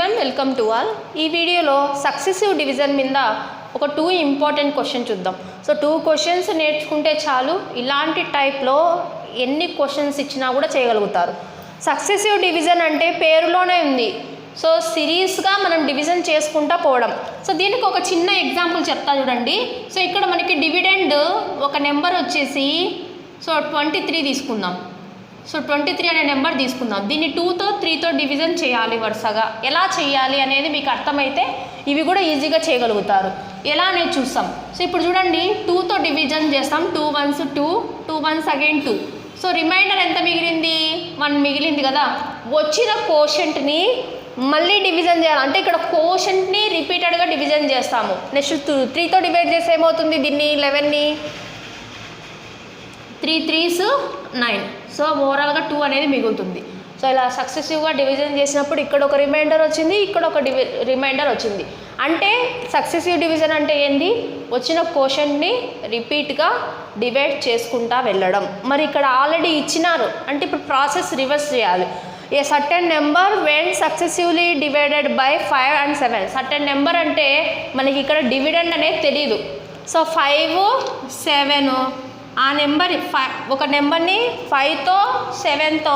Everyone, welcome to all. ఈ వీడియోలో successive division మీద ఒక 2 ఇంపార్టెంట్ క్వశ్చన్ చూద్దాం. సో 2 క్వశ్చన్స్ నేర్చుకుంటే చాలు, ఇలాంటి టైప్లో ఎన్ని క్వశ్చన్స్ ఇచ్చినా కూడా చేయగలుగుతారు. సక్సెసివ్ డివిజన్ అంటే పేరులోనే ఉంది. సో సిరీస్గా మనం డివిజన్ చేసుకుంటా పోవడం. సో దీనికి ఒక చిన్న ఎగ్జాంపుల్ చెప్తా చూడండి. సో ఇక్కడ మనకి డివిడెండ్ ఒక నెంబర్ వచ్చేసి 23 తీసుకుందాం. సో 23 అనే నెంబర్ తీసుకుందాం. దీన్ని 2తో 3తో డివిజన్ చేయాలి వరుసగా. ఎలా చేయాలి అనేది మీకు అర్థమైతే ఇవి కూడా ఈజీగా చేయగలుగుతారు. ఎలా అనేది చూస్తాం. సో ఇప్పుడు చూడండి, 2తో డివిజన్ చేస్తాం. 2 1s 2, 2 1s again 2. So remainder ఎంత మిగిలింది? 1 మిగిలింది కదా. వచ్చిన కోషెంట్ని మళ్ళీ డివిజన్ చేయాలి. అంటే ఇక్కడ కోషెంట్ని రిపీటెడ్గా డివిజన్ చేస్తాము. నెక్స్ట్ 3తో డివైడ్ చేస్తే ఏమవుతుంది? దీన్ని 11ని 3 3s 9. సో ఓవరాల్గా 2 అనేది మిగులుతుంది. సో ఇలా సక్సెసివ్గా డివిజన్ చేసినప్పుడు ఇక్కడ ఒక రిమైండర్ వచ్చింది, ఇక్కడ ఒక రిమైండర్ వచ్చింది. అంటే సక్సెసివ్ డివిజన్ అంటే ఏంది? వచ్చిన కోషెంట్ని రిపీట్గా డివైడ్ చేసుకుంటా వెళ్ళడం. మరి ఇక్కడ ఆల్రెడీ ఇచ్చినారు అంటే ఇప్పుడు ప్రాసెస్ రివర్స్ చేయాలి. A certain number when successively divided by 5 and 7. Certain number అంటే మనకి ఇక్కడ డివిడెండ్ అనేది తెలీదు. సో 5 7 ఆ నెంబర్ ఒక నెంబర్ని 5తో 7తో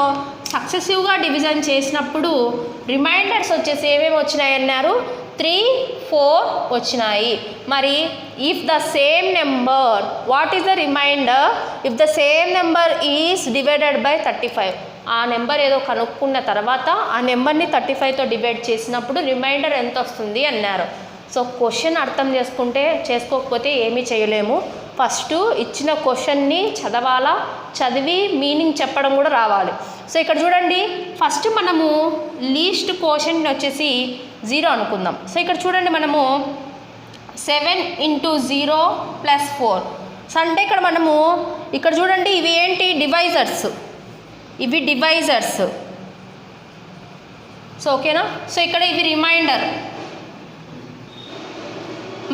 సక్సెసివ్గా డివిజన్ చేసినప్పుడు రిమైండర్స్ వచ్చేసి ఏమేమి వచ్చినాయి అన్నారు? 3 4 వచ్చినాయి. మరి if the same number, what is the remainder if the same number is divided by 35? ఆ నెంబర్ ఏదో కనుక్కున్న తర్వాత ఆ నెంబర్ని 35తో డివైడ్ చేసినప్పుడు రిమైండర్ ఎంత వస్తుంది అన్నారు. సో క్వశ్చన్ అర్థం చేసుకోకపోతే ఏమీ చేయలేము. ఫస్ట్ ఇచ్చిన క్వశ్చన్ని చదవాలా, చదివి మీనింగ్ చెప్పడం కూడా రావాలి. సో ఇక్కడ చూడండి, ఫస్ట్ మనము లీస్ట్ కోషెంట్ వచ్చేసి 0 అనుకుందాం. సో ఇక్కడ చూడండి, మనము 7 × 0 + 4. సో అంటే ఇక్కడ చూడండి, ఇవి ఏంటి? డివైజర్స్. ఇవి డివైజర్స్. సో ఓకేనా. సో ఇక్కడ ఇవి రిమైండర్.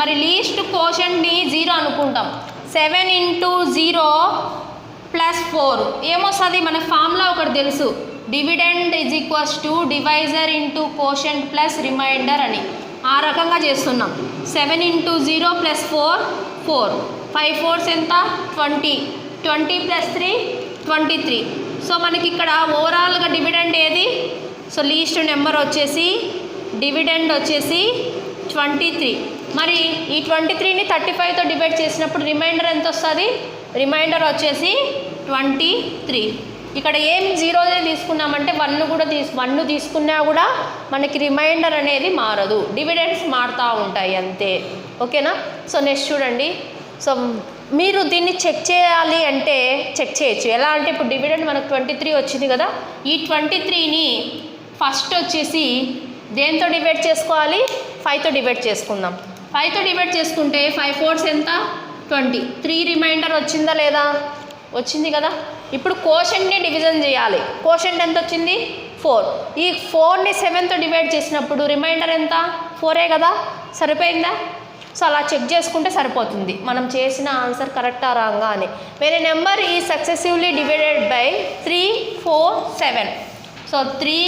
మరి లీస్ట్ కోషెంట్ని 0 అనుకుంటాం. 7 × 0 + 4 ఏమొస్తుంది? మన ఫార్ములా ఒకటి తెలుసు, dividend = divisor × quotient plus remainder అని. ఆ రకంగా చేస్తున్నాం. 7 × 0 + 4 4. 5 4s ఎంత? 20. 20 + 3 23. సో మనకి ఇక్కడ ఓవరాల్గా డివిడెండ్ ఏది? సో లీస్ట్ నెంబర్ వచ్చేసి డివిడెండ్ వచ్చేసి 23. మరి ఈ 23ని 35తో డివైడ్ చేసినప్పుడు రిమైండర్ ఎంత వస్తుంది? రిమైండర్ వచ్చేసి 23. ఇక్కడ ఏం 0 తీసుకున్నామంటే 1 తీసుకున్నా కూడా మనకి రిమైండర్ అనేది మారదు, డివిడెండ్స్ మారుతూ ఉంటాయి అంతే. ఓకేనా. సో నెక్స్ట్ చూడండి. సో మీరు దీన్ని చెక్ చేయాలి అంటే చెక్ చేయొచ్చు. ఎలా అంటే ఇప్పుడు డివిడెండ్ మనకు 23 వచ్చింది కదా. ఈ 23ని ఫస్ట్ వచ్చేసి దేంతో డివైడ్ చేసుకోవాలి? 5తో డివైడ్ చేసుకుందాం. 5తో డివైడ్ చేసుకుంటే 5 4s ఎంత? 20. 3 రిమైండర్ వచ్చిందా లేదా? వచ్చింది కదా. ఇప్పుడు కోషెంట్ని డివిజన్ చేయాలి. కోషెంట్ ఎంత వచ్చింది? 4. ఈ 4ని 7తో డివైడ్ చేసినప్పుడు రిమైండర్ ఎంత? 4ఏ కదా. సరిపోయిందా? సో అలా చెక్ చేసుకుంటే సరిపోతుంది మనం చేసిన ఆన్సర్ కరెక్టా రాంగా అని. వేరే నెంబర్ ఈ సక్సెసివ్లీ డివైడెడ్ బై 3 4 7. సో 3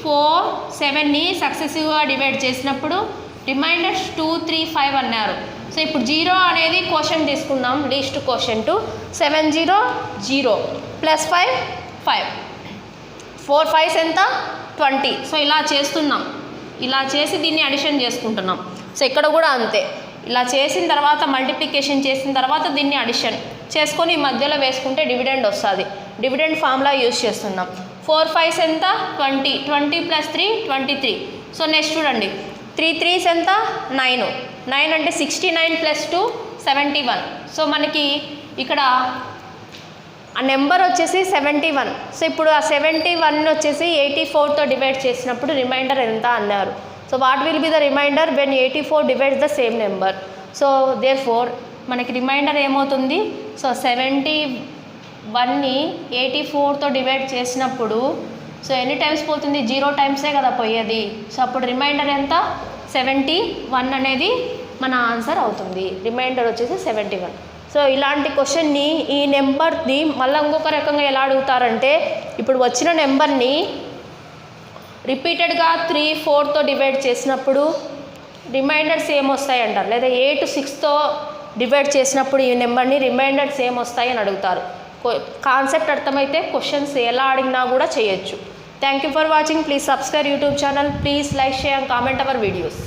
4 7ని సక్సెసివ్గా డివైడ్ చేసినప్పుడు రిమైండర్స్ 2 3 5 అన్నారు. సో ఇప్పుడు 0 అనేది కోషెంట్ తీసుకుందాం, లీస్ట్ కోషెంట్. 7 0 0 + 5 5. 4 5s ఎంత? 20. సో ఇలా చేస్తున్నాం. ఇలా చేసి దీన్ని అడిషన్ చేసుకుంటున్నాం. సో ఇక్కడ కూడా అంతే. ఇలా చేసిన తర్వాత మల్టిప్లికేషన్ చేసిన తర్వాత దీన్ని అడిషన్ చేసుకొని మధ్యలో వేసుకుంటే డివిడెండ్ వస్తుంది. డివిడెండ్ ఫార్ములా యూజ్ చేస్తున్నాం. 4 5s ఎంత? 20. 20 + 3 23. సో నెక్స్ట్ చూడండి, 3 3s ఎంత? 9. 9 అంటే 69 + 2 71. సో మనకి ఇక్కడ ఆ నెంబర్ వచ్చేసి 71. సో ఇప్పుడు ఆ 71 వచ్చేసి 84తో డివైడ్ చేసినప్పుడు రిమైండర్ ఎంత అన్నారు. So what will be the remainder when 84 divides the same number? So therefore మనకి రిమైండర్ ఏమవుతుంది? సో 71ని 84తో డివైడ్ చేసినప్పుడు సో ఎన్ని టైమ్స్ పోతుంది? 0 టైమ్సే కదా పోయేది. సో అప్పుడు రిమైండర్ ఎంత? 71 అనేది మన ఆన్సర్ అవుతుంది. రిమైండర్ వచ్చేసి 71. సో ఇలాంటి క్వశ్చన్ని ఈ నెంబర్ని మళ్ళీ ఇంకొక రకంగా ఎలా అడుగుతారంటే, ఇప్పుడు వచ్చిన నెంబర్ని రిపీటెడ్గా 3, 4తో డివైడ్ చేసినప్పుడు రిమైండర్స్ ఏమొస్తాయి అంటారు, లేదా 8, 6తో డివైడ్ చేసినప్పుడు ఈ నెంబర్ని రిమైండర్స్ ఏమొస్తాయి అని అడుగుతారు. కాన్సెప్ట్ అర్థమైతే క్వశ్చన్స్ ఎలా అడిగినా కూడా చేయొచ్చు. Thank you for watching. Please subscribe YouTube channel. Please like, share and comment our videos.